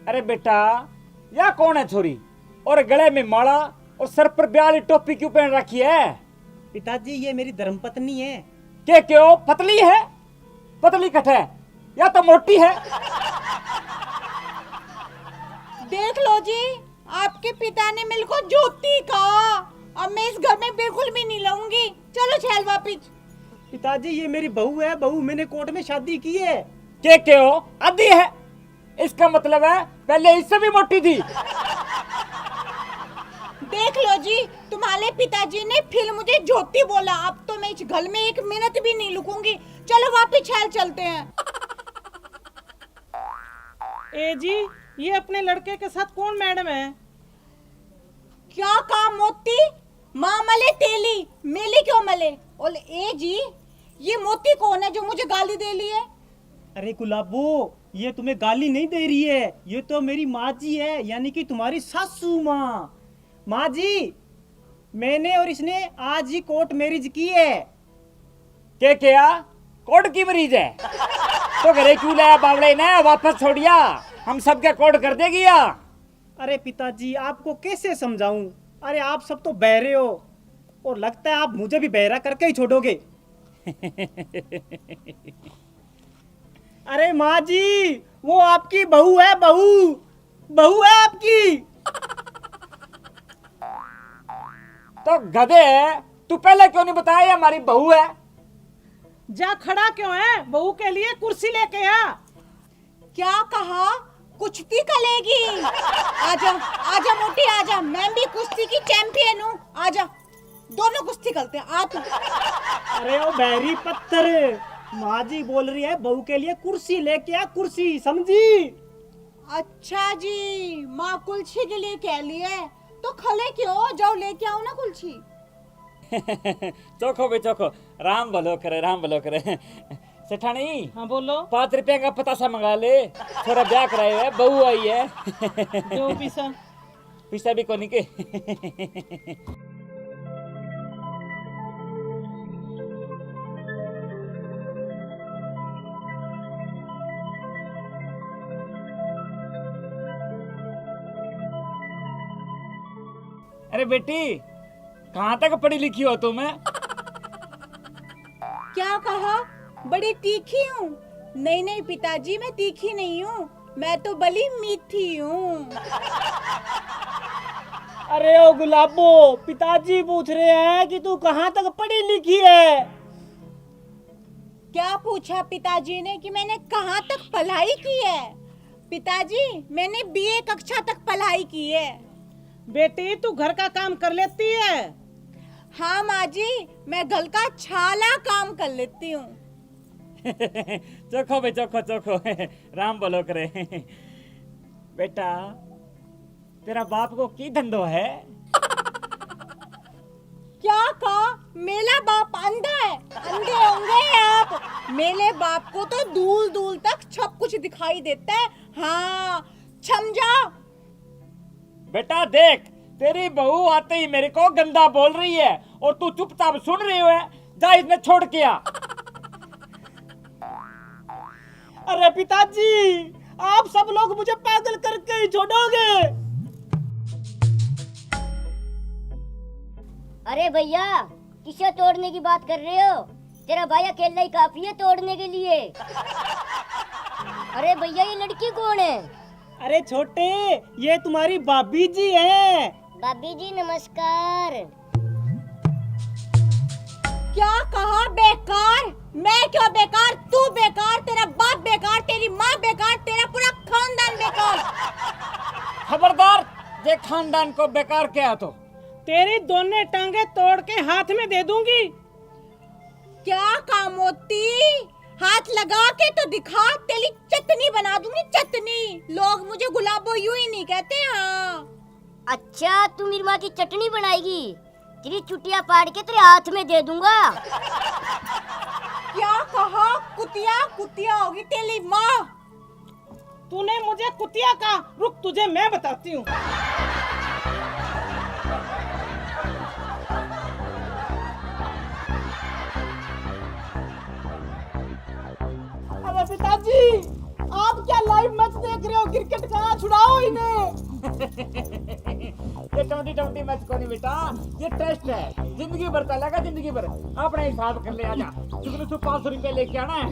अरे बेटा, यह कौन है छोरी? और गले में माला और सर पर ब्याह टोपी क्यों पहन रखी है? पिताजी ये मेरी धर्मपत्नी है। के क्यों? पतली है? पतली कट है या तो मोटी है? देख लो जी, आपके पिता ने मेरे को ज्योति कहा। अब मैं इस घर में बिल्कुल भी नहीं रहूंगी। चलो छैल वापिस। पिताजी ये मेरी बहू है, बहू मैंने कोर्ट में शादी की है। के क्यों? आधी है, इसका मतलब है पहले इससे भी मोटी थी। देख लो जी, तुम्हारे पिताजी ने फिर मुझे ज्योति बोला। अब तो मैं इस घर में एक मिनट भी नहीं रुकूंगी। चलो वापिस छैल चलते हैं। ए जी, ये अपने लड़के के साथ कौन मैडम है? क्या काम मोती? माँ मले तेली, मेली क्यों मले? और ए जी, ये मोती कौन है जो मुझे गाली दे रही है? अरे गुलाबो, ये तुम्हें गाली नहीं दे रही है, ये तो मेरी माँ जी है, यानी कि तुम्हारी सासू माँ। माँ जी, मैंने और इसने आज ही कोर्ट मैरिज की है। के क्या? कोर्ट की मरीज है तो घरे क्यों लाया बावड़े ने? वापस छोड़िया, हम सबके कोर्ट कर देगी या? अरे पिताजी आपको कैसे समझाऊं? अरे आप सब तो बहरे हो और लगता है आप मुझे भी बहरा करके ही छोड़ोगे। अरे माँ जी, वो आपकी बहू है, बहू है आपकी। तो गधे, तू पहले क्यों नहीं बताया ये हमारी बहू है? जा खड़ा क्यों है? बहू के लिए कुर्सी लेके आ। क्या कहा? कुश्ती करेगी? आजा आजा मोटी आजा, मैं भी कुश्ती की चैंपियन हूँ। आजा, दोनों कुश्ती करते हैं। आ तू। अरे ओ बहरी पत्थर, माँ जी बोल रही है बहू के लिए कुर्सी लेके आ, कुर्सी, समझी? अच्छा जी, माँ कुल्छी के लिए कह ली है तो खले क्यों? जाओ लेके आओ ना कुल्छी। चोखो बे चोखो, राम भलो करे, राम भलो करे। सेठानी, हाँ बोलो। 5 रुपया का पतासा मंगा ले, थोड़ा ब्याह कराए है, बहू आई है। दो पैसा। पैसा भी कोनी के। अरे बेटी, कहाँ तक पढ़ी लिखी हो तुम? क्या कहा? बड़ी तीखी हूँ? नहीं नहीं पिताजी, मैं तीखी नहीं हूँ, मैं तो बड़ी मीठी हूँ। अरे ओ गुलाबो, पिताजी पूछ रहे हैं कि तू कहाँ तक पढ़ी लिखी है। क्या पूछा पिताजी ने कि मैंने कहाँ तक पढ़ाई की है? पिताजी, मैंने बीए कक्षा तक पढ़ाई की है। बेटी तू घर का काम कर लेती है? हाँ माँ जी, मैं घर का छाला काम कर लेती हूँ। चोखो बे चोखो चोखो, राम बोलो करे। बेटा, तेरा बाप को की धंधो है? क्या कहा? मेरा बाप अंधा है? अंधे होंगे आप। मेरे बाप को तो दूर दूर तक सब कुछ दिखाई देता है। हाँ, समझा? बेटा देख, तेरी बहू आते ही मेरे को गंदा बोल रही है और तू चुपचाप सुन रही है। जा इसमें छोड़ के आ। अरे पिताजी, आप सब लोग मुझे पागल करके ही छोड़ोगे। अरे भैया, किसे तोड़ने की बात कर रहे हो? तेरा भाई अकेला ही काफी है तोड़ने के लिए। अरे भैया, ये लड़की कौन है? अरे छोटे, ये तुम्हारी भाभी जी हैं। भाभी जी नमस्कार। क्या कहा? बेकार? मैं क्यों बेकार? तू बेकार, तेरा बाप बेकार, तेरी माँ बेकार, तेरा पूरा खानदान बेकार। खबरदार, ये खानदान को बेकार क्या तो तेरी दोनों टांगे तोड़ के हाथ में दे दूंगी। क्या काम होती? हाथ लगा के तो दिखा, तेरी चटनी बना दूंगी, चटनी। लोग मुझे गुलाबो यूं ही नहीं कहते। हाँ। अच्छा, तू मेरी माँ की चटनी बनाएगी? तेरी चुटिया फाड़ के तेरे हाथ में दे दूंगा। क्या कहा? कुतिया? कुतिया होगी तेरी माँ। तूने मुझे कुतिया कहा? रुक, तुझे मैं बताती हूँ। अरे पिताजी, आप क्या लाइव मैच देख रहे हो क्रिकेट का, छुड़ाओ इन्हें। ये 2020 मैच को नहीं बेटा, ये टेस्ट है, जिंदगी भर चलेगा, जिंदगी भर। अपना हिसाब कर ले, आजा जुगनू तू 500 रुपये लेके आना है।